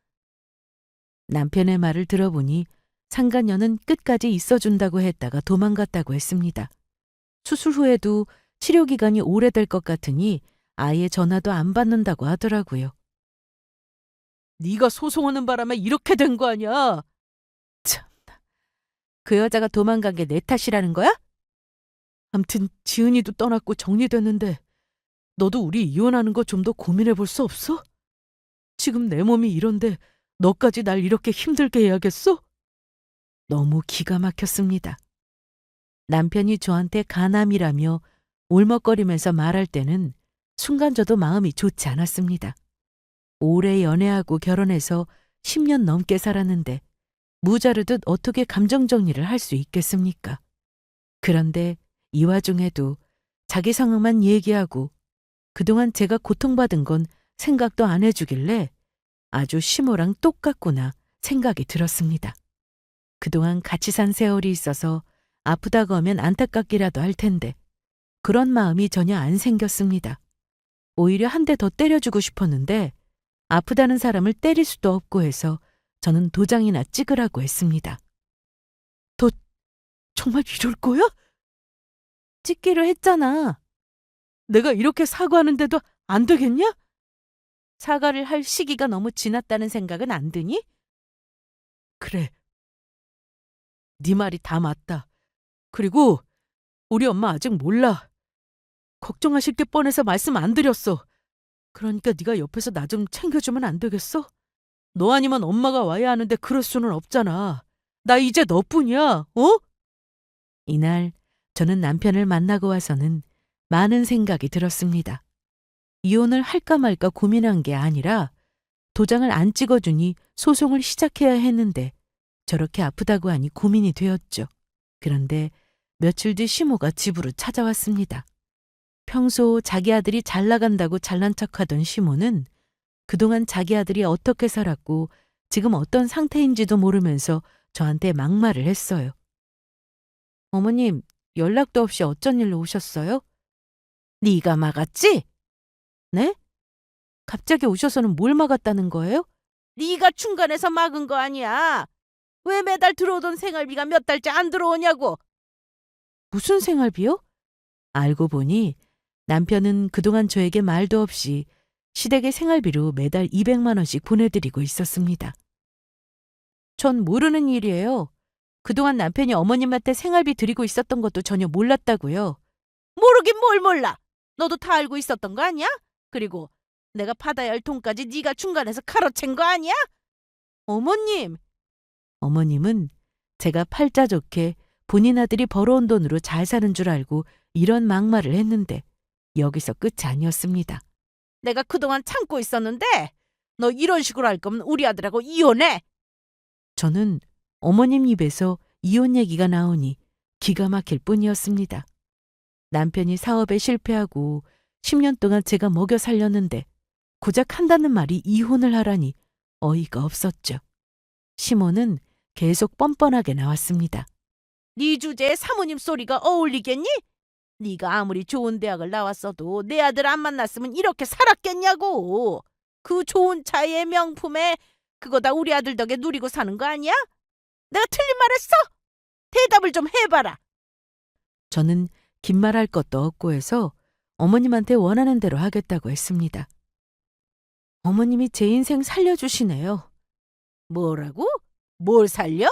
남편의 말을 들어보니 상간녀는 끝까지 있어준다고 했다가 도망갔다고 했습니다. 수술 후에도 치료 기간이 오래될 것 같으니 아예 전화도 안 받는다고 하더라고요. 네가 소송하는 바람에 이렇게 된 거 아니야? 참나. 그 여자가 도망간 게 내 탓이라는 거야? 암튼 지은이도 떠났고 정리됐는데 너도 우리 이혼하는 거 좀 더 고민해 볼 수 없어? 지금 내 몸이 이런데 너까지 날 이렇게 힘들게 해야겠어? 너무 기가 막혔습니다. 남편이 저한테 간암이라며 울먹거리면서 말할 때는 순간 저도 마음이 좋지 않았습니다. 오래 연애하고 결혼해서 10년 넘게 살았는데 무자르듯 어떻게 감정 정리를 할 수 있겠습니까? 그런데 이 와중에도 자기 상황만 얘기하고 그동안 제가 고통받은 건 생각도 안 해주길래 아주 시모랑 똑같구나 생각이 들었습니다. 그동안 같이 산 세월이 있어서 아프다고 하면 안타깝기라도 할 텐데 그런 마음이 전혀 안 생겼습니다. 오히려 한 대 더 때려주고 싶었는데 아프다는 사람을 때릴 수도 없고 해서 저는 도장이나 찍으라고 했습니다. 너 정말 이럴 거야? 찍기로 했잖아. 내가 이렇게 사과하는데도 안 되겠냐? 사과를 할 시기가 너무 지났다는 생각은 안 드니? 그래. 네 말이 다 맞다. 그리고 우리 엄마 아직 몰라. 걱정하실 게 뻔해서 말씀 안 드렸어. 그러니까 네가 옆에서 나 좀 챙겨주면 안 되겠어? 너 아니면 엄마가 와야 하는데 그럴 수는 없잖아. 나 이제 너뿐이야, 어? 이날 저는 남편을 만나고 와서는 많은 생각이 들었습니다. 이혼을 할까 말까 고민한 게 아니라 도장을 안 찍어주니 소송을 시작해야 했는데 저렇게 아프다고 하니 고민이 되었죠. 그런데 며칠 뒤 시모가 집으로 찾아왔습니다. 평소 자기 아들이 잘 나간다고 잘난 척하던 시모는 그동안 자기 아들이 어떻게 살았고 지금 어떤 상태인지도 모르면서 저한테 막말을 했어요. 어머님, 연락도 없이 어쩐 일로 오셨어요? 네가 막았지? 네? 갑자기 오셔서는 뭘 막았다는 거예요? 네가 중간에서 막은 거 아니야. 왜 매달 들어오던 생활비가 몇 달째 안 들어오냐고. 무슨 생활비요? 알고 보니 남편은 그동안 저에게 말도 없이 시댁의 생활비로 매달 200만 원씩 보내드리고 있었습니다. 전 모르는 일이에요. 그동안 남편이 어머님한테 생활비 드리고 있었던 것도 전혀 몰랐다고요. 모르긴 뭘 몰라. 너도 다 알고 있었던 거 아니야? 그리고 내가 받아야 할 돈까지 네가 중간에서 가로챈 거 아니야? 어머님! 어머님은 제가 팔자 좋게 본인 아들이 벌어온 돈으로 잘 사는 줄 알고 이런 막말을 했는데 여기서 끝이 아니었습니다. 내가 그동안 참고 있었는데 너 이런 식으로 할 거면 우리 아들하고 이혼해. 저는 어머님 입에서 이혼 얘기가 나오니 기가 막힐 뿐이었습니다. 남편이 사업에 실패하고 10년 동안 제가 먹여 살렸는데 고작 한다는 말이 이혼을 하라니 어이가 없었죠. 시모는 계속 뻔뻔하게 나왔습니다. 네 주제에 사모님 소리가 어울리겠니? 네가 아무리 좋은 대학을 나왔어도 내 아들 안 만났으면 이렇게 살았겠냐고. 그 좋은 차의 명품에 그거 다 우리 아들 덕에 누리고 사는 거 아니야? 내가 틀린 말 했어? 대답을 좀 해봐라. 저는 긴 말 할 것도 없고 해서 어머님한테 원하는 대로 하겠다고 했습니다. 어머님이 제 인생 살려주시네요. 뭐라고? 뭘 살려?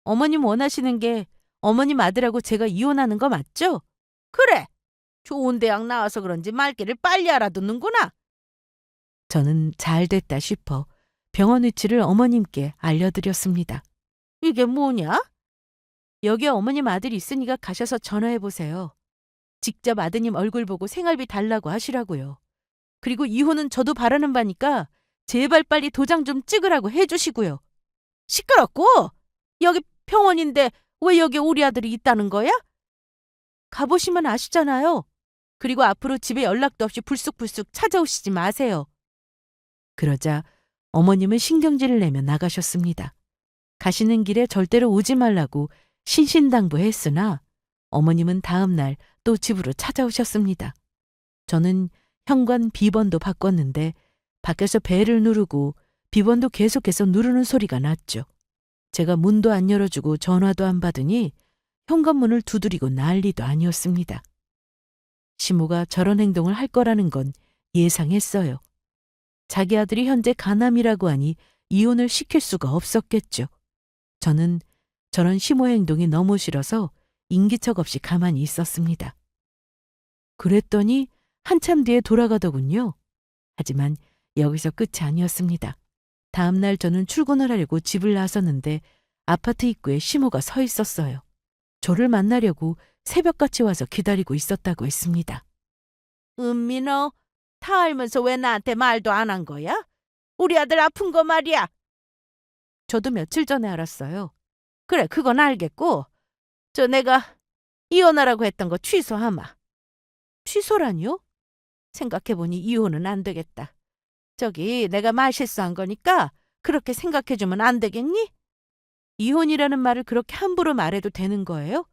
어머님 원하시는 게 어머님 아들하고 제가 이혼하는 거 맞죠? 그래. 좋은 대학 나와서 그런지 말귀를 빨리 알아듣는구나. 저는 잘 됐다 싶어 병원 위치를 어머님께 알려드렸습니다. 이게 뭐냐? 여기 어머님 아들이 있으니까 가셔서 전화해보세요. 직접 아드님 얼굴 보고 생활비 달라고 하시라고요. 그리고 이혼은 저도 바라는 바니까 제발 빨리 도장 좀 찍으라고 해주시고요. 시끄럽고! 여기 병원인데 왜 여기 우리 아들이 있다는 거야? 가보시면 아시잖아요. 그리고 앞으로 집에 연락도 없이 불쑥불쑥 찾아오시지 마세요. 그러자 어머님은 신경질을 내며 나가셨습니다. 가시는 길에 절대로 오지 말라고 신신당부했으나 어머님은 다음 날 또 집으로 찾아오셨습니다. 저는 현관 비번도 바꿨는데 밖에서 벨을 누르고 비번도 계속해서 누르는 소리가 났죠. 제가 문도 안 열어주고 전화도 안 받으니 현관문을 두드리고 난리도 아니었습니다. 시모가 저런 행동을 할 거라는 건 예상했어요. 자기 아들이 현재 간암이라고 하니 이혼을 시킬 수가 없었겠죠. 저는 저런 시모의 행동이 너무 싫어서 인기척 없이 가만히 있었습니다. 그랬더니 한참 뒤에 돌아가더군요. 하지만 여기서 끝이 아니었습니다. 다음 날 저는 출근을 하려고 집을 나섰는데 아파트 입구에 시모가 서 있었어요. 저를 만나려고 새벽같이 와서 기다리고 있었다고 했습니다. 은민호, 다 알면서 왜 나한테 말도 안 한 거야? 우리 아들 아픈 거 말이야. 저도 며칠 전에 알았어요. 그래, 그건 알겠고. 내가 이혼하라고 했던 거 취소하마. 취소라니요? 생각해보니 이혼은 안 되겠다. 내가 말 실수한 거니까 그렇게 생각해주면 안 되겠니? 이혼이라는 말을 그렇게 함부로 말해도 되는 거예요?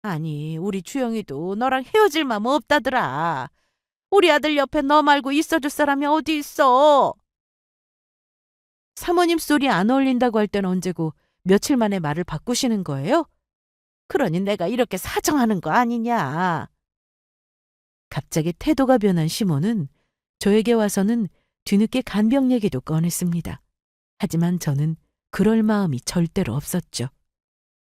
아니, 우리 주영이도 너랑 헤어질 마음 없다더라. 우리 아들 옆에 너 말고 있어줄 사람이 어디 있어? 사모님 소리 안 어울린다고 할 땐 언제고 며칠 만에 말을 바꾸시는 거예요? 그러니 내가 이렇게 사정하는 거 아니냐. 갑자기 태도가 변한 시모는 저에게 와서는 뒤늦게 간병 얘기도 꺼냈습니다. 하지만 저는 그럴 마음이 절대로 없었죠.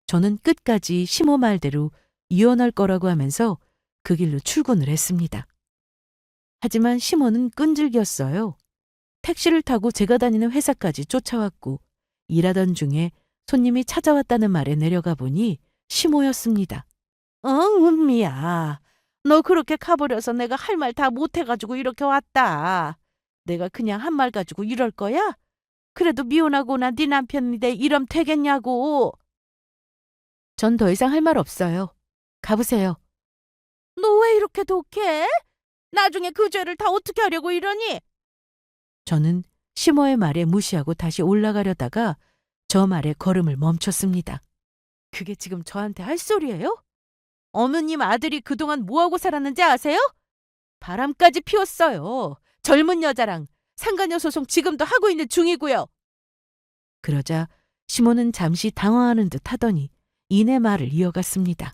저는 끝까지 시모 말대로 이혼할 거라고 하면서 그 길로 출근을 했습니다. 하지만 시모는 끈질겼어요. 택시를 타고 제가 다니는 회사까지 쫓아왔고 일하던 중에 손님이 찾아왔다는 말에 내려가 보니 시모였습니다. 은미야. 너 그렇게 가버려서 내가 할 말 다 못해가지고 이렇게 왔다. 내가 그냥 한 말 가지고 이럴 거야? 그래도 미혼하고나 네 남편인데 이러면 되겠냐고. 전 더 이상 할 말 없어요. 가보세요. 너 왜 이렇게 독해? 나중에 그 죄를 다 어떻게 하려고 이러니? 저는 시모의 말에 무시하고 다시 올라가려다가 저 말에 걸음을 멈췄습니다. 그게 지금 저한테 할 소리예요? 어머님 아들이 그동안 뭐하고 살았는지 아세요? 바람까지 피웠어요. 젊은 여자랑 상간녀 소송 지금도 하고 있는 중이고요. 그러자 시모는 잠시 당황하는 듯 하더니 이내 말을 이어갔습니다.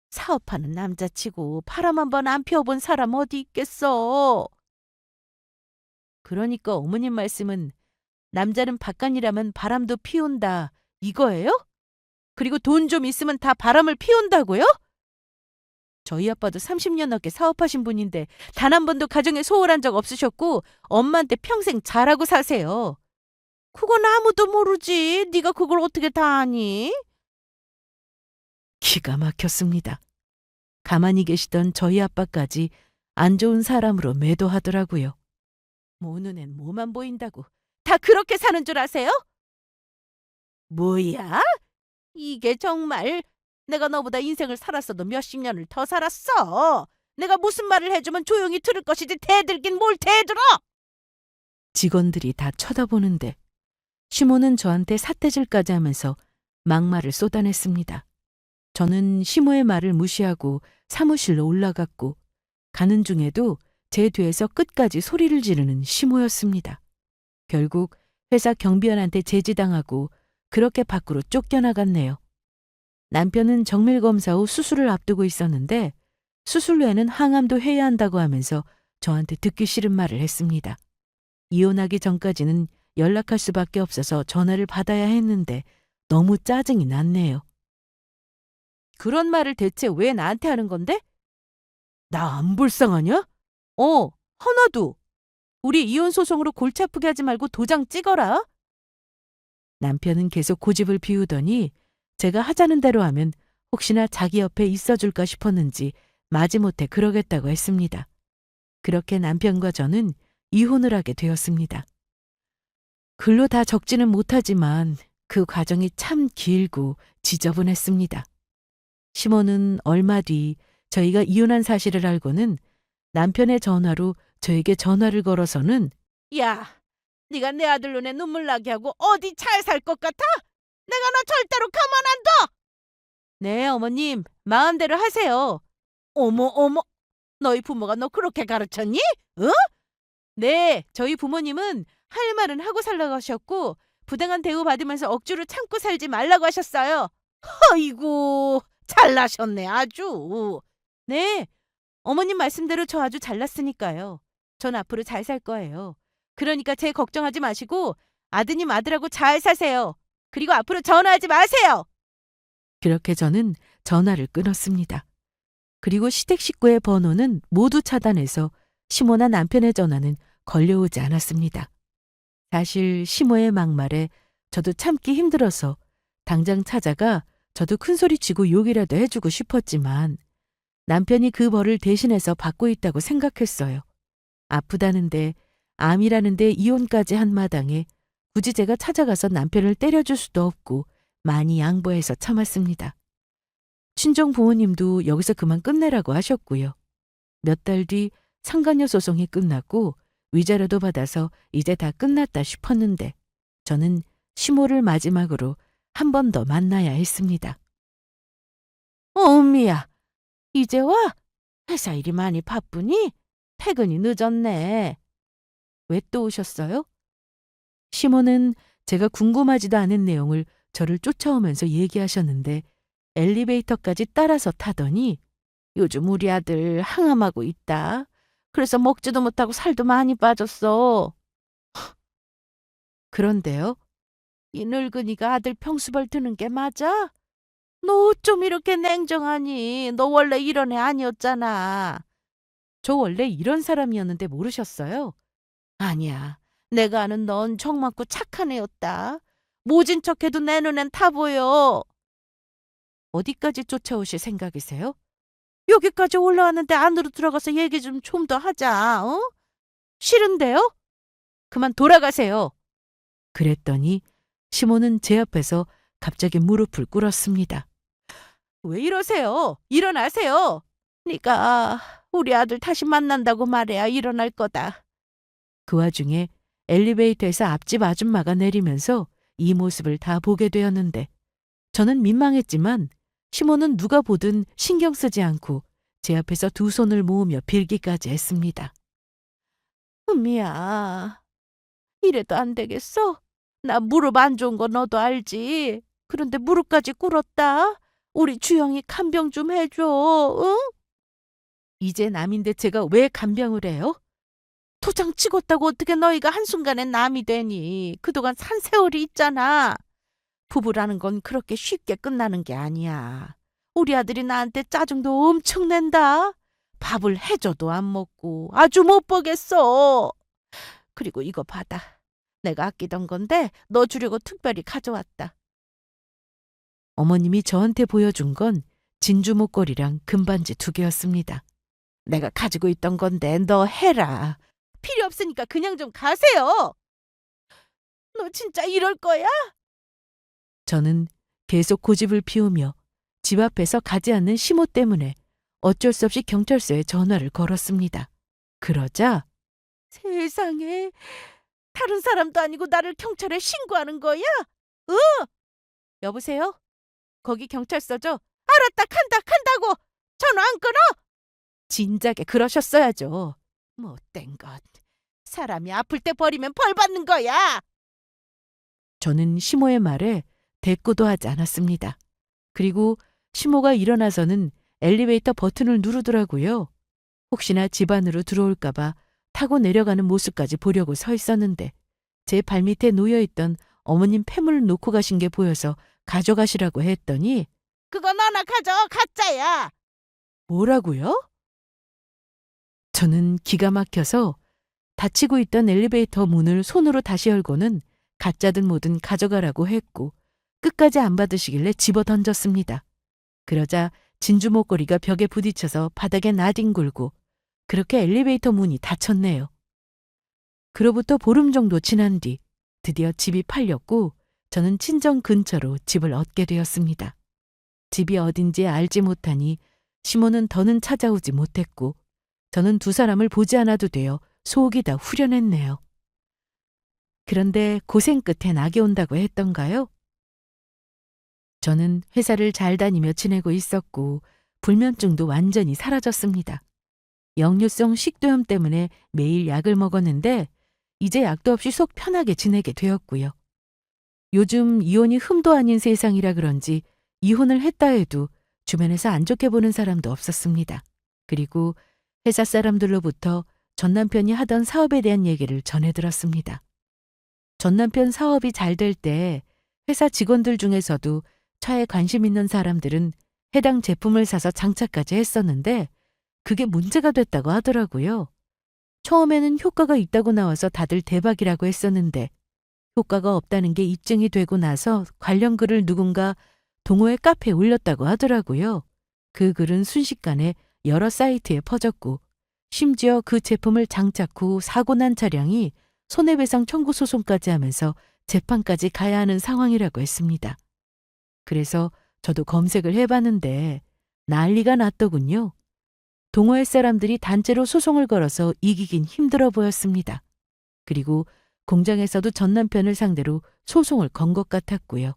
사업하는 남자치고 바람 한 번 안 피워본 사람 어디 있겠어? 그러니까 어머님 말씀은 남자는 바깥이라면 바람도 피운다 이거예요? 그리고 돈 좀 있으면 다 바람을 피운다고요? 저희 아빠도 30년 넘게 사업하신 분인데 단 한 번도 가정에 소홀한 적 없으셨고 엄마한테 평생 잘하고 사세요. 그건 아무도 모르지. 네가 그걸 어떻게 다 아니? 기가 막혔습니다. 가만히 계시던 저희 아빠까지 안 좋은 사람으로 매도하더라고요. 모 눈엔 뭐만 보인다고. 다 그렇게 사는 줄 아세요? 뭐야? 이게 정말 내가 너보다 인생을 살았어도 몇십 년을 더 살았어. 내가 무슨 말을 해주면 조용히 들을 것이지 대들긴 뭘 대들어! 직원들이 다 쳐다보는데 시모는 저한테 삿대질까지 하면서 막말을 쏟아냈습니다. 저는 시모의 말을 무시하고 사무실로 올라갔고 가는 중에도 제 뒤에서 끝까지 소리를 지르는 시모였습니다. 결국 회사 경비원한테 제지당하고 그렇게 밖으로 쫓겨나갔네요. 남편은 정밀검사 후 수술을 앞두고 있었는데 수술 후에는 항암도 해야 한다고 하면서 저한테 듣기 싫은 말을 했습니다. 이혼하기 전까지는 연락할 수밖에 없어서 전화를 받아야 했는데 너무 짜증이 났네요. 그런 말을 대체 왜 나한테 하는 건데? 나 안 불쌍하냐? 하나도. 우리 이혼 소송으로 골치 아프게 하지 말고 도장 찍어라. 남편은 계속 고집을 피우더니 제가 하자는 대로 하면 혹시나 자기 옆에 있어줄까 싶었는지 마지못해 그러겠다고 했습니다. 그렇게 남편과 저는 이혼을 하게 되었습니다. 글로 다 적지는 못하지만 그 과정이 참 길고 지저분했습니다. 시모는 얼마 뒤 저희가 이혼한 사실을 알고는 남편의 전화로 저에게 전화를 걸어서는 야, 네가 내 아들 눈에 눈물 나게 하고 어디 잘 살 것 같아? 내가 너 절대로 가만 안 둬! 네, 어머님, 마음대로 하세요. 어머, 너희 부모가 너 그렇게 가르쳤니? 어? 네, 저희 부모님은 할 말은 하고 살라고 하셨고 부당한 대우 받으면서 억지로 참고 살지 말라고 하셨어요. 아이고, 잘나셨네 아주. 네, 어머님 말씀대로 저 아주 잘났으니까요. 전 앞으로 잘 살 거예요. 그러니까 제 걱정하지 마시고 아드님 아들하고 잘 사세요. 그리고 앞으로 전화하지 마세요. 그렇게 저는 전화를 끊었습니다. 그리고 시댁 식구의 번호는 모두 차단해서 시모나 남편의 전화는 걸려오지 않았습니다. 사실 시모의 막말에 저도 참기 힘들어서 당장 찾아가 저도 큰소리치고 욕이라도 해주고 싶었지만 남편이 그 벌을 대신해서 받고 있다고 생각했어요. 아프다는데 암이라는데 이혼까지 한 마당에 굳이 제가 찾아가서 남편을 때려줄 수도 없고 많이 양보해서 참았습니다. 친정 부모님도 여기서 그만 끝내라고 하셨고요. 몇 달 뒤 상간녀 소송이 끝났고 위자료도 받아서 이제 다 끝났다 싶었는데 저는 시모를 마지막으로 한 번 더 만나야 했습니다. 은미야, 이제 와? 회사 일이 많이 바쁘니? 퇴근이 늦었네. 왜 또 오셨어요? 시모는 제가 궁금하지도 않은 내용을 저를 쫓아오면서 얘기하셨는데 엘리베이터까지 따라서 타더니 요즘 우리 아들 항암하고 있다. 그래서 먹지도 못하고 살도 많이 빠졌어. 그런데요? 이 늙은이가 아들 평수벌 드는 게 맞아? 너 어쩜 이렇게 냉정하니? 너 원래 이런 애 아니었잖아. 저 원래 이런 사람이었는데 모르셨어요? 아니야. 내가 아는 넌 정 많고 착한 애였다. 모진 척해도 내 눈엔 타 보여. 어디까지 쫓아오실 생각이세요? 여기까지 올라왔는데 안으로 들어가서 얘기 좀 더 하자. 어? 싫은데요? 그만 돌아가세요. 그랬더니 시모는 제 앞에서 갑자기 무릎을 꿇었습니다. 왜 이러세요? 일어나세요. 네가 우리 아들 다시 만난다고 말해야 일어날 거다. 그 와중에 엘리베이터에서 앞집 아줌마가 내리면서 이 모습을 다 보게 되었는데 저는 민망했지만 시모는 누가 보든 신경 쓰지 않고 제 앞에서 두 손을 모으며 빌기까지 했습니다. 은미야, 이래도 안 되겠어? 나 무릎 안 좋은 거 너도 알지? 그런데 무릎까지 꿇었다. 우리 주영이 간병 좀 해줘, 응? 이제 남인데 제가 왜 간병을 해요? 도장 찍었다고 어떻게 너희가 한순간에 남이 되니? 그동안 산 세월이 있잖아. 부부라는 건 그렇게 쉽게 끝나는 게 아니야. 우리 아들이 나한테 짜증도 엄청 낸다. 밥을 해줘도 안 먹고 아주 못 보겠어. 그리고 이거 받아. 내가 아끼던 건데 너 주려고 특별히 가져왔다. 어머님이 저한테 보여준 건 진주 목걸이랑 금반지 2개였습니다. 내가 가지고 있던 건데 너 해라. 필요 없으니까 그냥 좀 가세요. 너 진짜 이럴 거야? 저는 계속 고집을 피우며 집 앞에서 가지 않는 시모 때문에 어쩔 수 없이 경찰서에 전화를 걸었습니다. 그러자 세상에, 다른 사람도 아니고 나를 경찰에 신고하는 거야? 여보세요? 거기 경찰서죠? 알았다, 간다고! 전화 안 끊어? 진작에 그러셨어야죠. 못된 것. 사람이 아플 때 버리면 벌 받는 거야. 저는 시모의 말에 대꾸도 하지 않았습니다. 그리고 시모가 일어나서는 엘리베이터 버튼을 누르더라고요. 혹시나 집 안으로 들어올까봐 타고 내려가는 모습까지 보려고 서 있었는데 제 발밑에 놓여있던 어머님 폐물을 놓고 가신 게 보여서 가져가시라고 했더니 그거 너나 가져, 가짜야. 뭐라고요? 저는 기가 막혀서 닫히고 있던 엘리베이터 문을 손으로 다시 열고는 가짜든 뭐든 가져가라고 했고 끝까지 안 받으시길래 집어 던졌습니다. 그러자 진주 목걸이가 벽에 부딪혀서 바닥에 나뒹굴고 그렇게 엘리베이터 문이 닫혔네요. 그로부터 보름 정도 지난 뒤 드디어 집이 팔렸고 저는 친정 근처로 집을 얻게 되었습니다. 집이 어딘지 알지 못하니 시모는 더는 찾아오지 못했고 저는 두 사람을 보지 않아도 되어 속이 다 후련했네요. 그런데 고생 끝에 낙이 온다고 했던가요? 저는 회사를 잘 다니며 지내고 있었고 불면증도 완전히 사라졌습니다. 역류성 식도염 때문에 매일 약을 먹었는데 이제 약도 없이 속 편하게 지내게 되었고요. 요즘 이혼이 흠도 아닌 세상이라 그런지 이혼을 했다 해도 주변에서 안 좋게 보는 사람도 없었습니다. 그리고 회사 사람들로부터 전 남편이 하던 사업에 대한 얘기를 전해 들었습니다. 전 남편 사업이 잘 될 때 회사 직원들 중에서도 차에 관심 있는 사람들은 해당 제품을 사서 장착까지 했었는데 그게 문제가 됐다고 하더라고요. 처음에는 효과가 있다고 나와서 다들 대박이라고 했었는데 효과가 없다는 게 입증이 되고 나서 관련 글을 누군가 동호회 카페에 올렸다고 하더라고요. 그 글은 순식간에 여러 사이트에 퍼졌고 심지어 그 제품을 장착 후 사고 난 차량이 손해배상 청구 소송까지 하면서 재판까지 가야 하는 상황이라고 했습니다. 그래서 저도 검색을 해봤는데 난리가 났더군요. 동호회 사람들이 단체로 소송을 걸어서 이기긴 힘들어 보였습니다. 그리고 공장에서도 전 남편을 상대로 소송을 건 것 같았고요.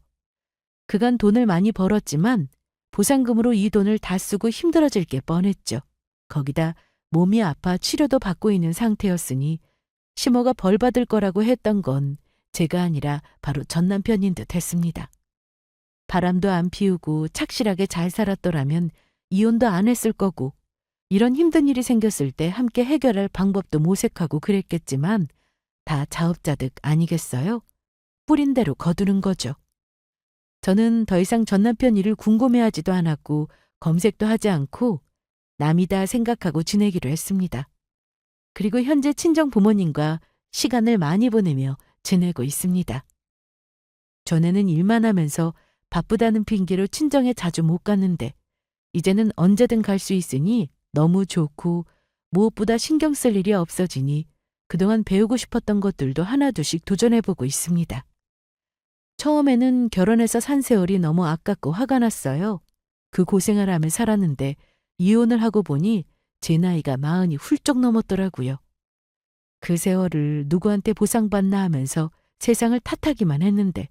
그간 돈을 많이 벌었지만 보상금으로 이 돈을 다 쓰고 힘들어질 게 뻔했죠. 거기다 몸이 아파 치료도 받고 있는 상태였으니 시모가 벌 받을 거라고 했던 건 제가 아니라 바로 전 남편인 듯 했습니다. 바람도 안 피우고 착실하게 잘 살았더라면 이혼도 안 했을 거고 이런 힘든 일이 생겼을 때 함께 해결할 방법도 모색하고 그랬겠지만 다 자업자득 아니겠어요? 뿌린 대로 거두는 거죠. 저는 더 이상 전 남편 일을 궁금해하지도 않았고 검색도 하지 않고 남이다 생각하고 지내기로 했습니다. 그리고 현재 친정 부모님과 시간을 많이 보내며 지내고 있습니다. 전에는 일만 하면서 바쁘다는 핑계로 친정에 자주 못 갔는데 이제는 언제든 갈 수 있으니 너무 좋고 무엇보다 신경 쓸 일이 없어지니 그동안 배우고 싶었던 것들도 하나둘씩 도전해보고 있습니다. 처음에는 결혼해서 산 세월이 너무 아깝고 화가 났어요. 그 고생을 하며 살았는데 이혼을 하고 보니 제 나이가 40이 훌쩍 넘었더라고요. 그 세월을 누구한테 보상받나 하면서 세상을 탓하기만 했는데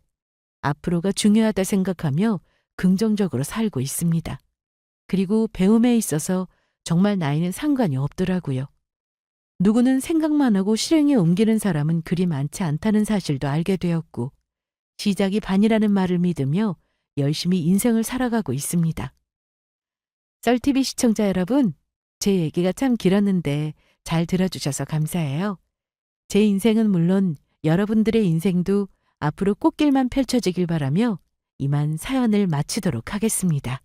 앞으로가 중요하다 생각하며 긍정적으로 살고 있습니다. 그리고 배움에 있어서 정말 나이는 상관이 없더라고요. 누구는 생각만 하고 실행에 옮기는 사람은 그리 많지 않다는 사실도 알게 되었고 시작이 반이라는 말을 믿으며 열심히 인생을 살아가고 있습니다. 썰TV 시청자 여러분, 제 얘기가 참 길었는데 잘 들어주셔서 감사해요. 제 인생은 물론 여러분들의 인생도 앞으로 꽃길만 펼쳐지길 바라며 이만 사연을 마치도록 하겠습니다.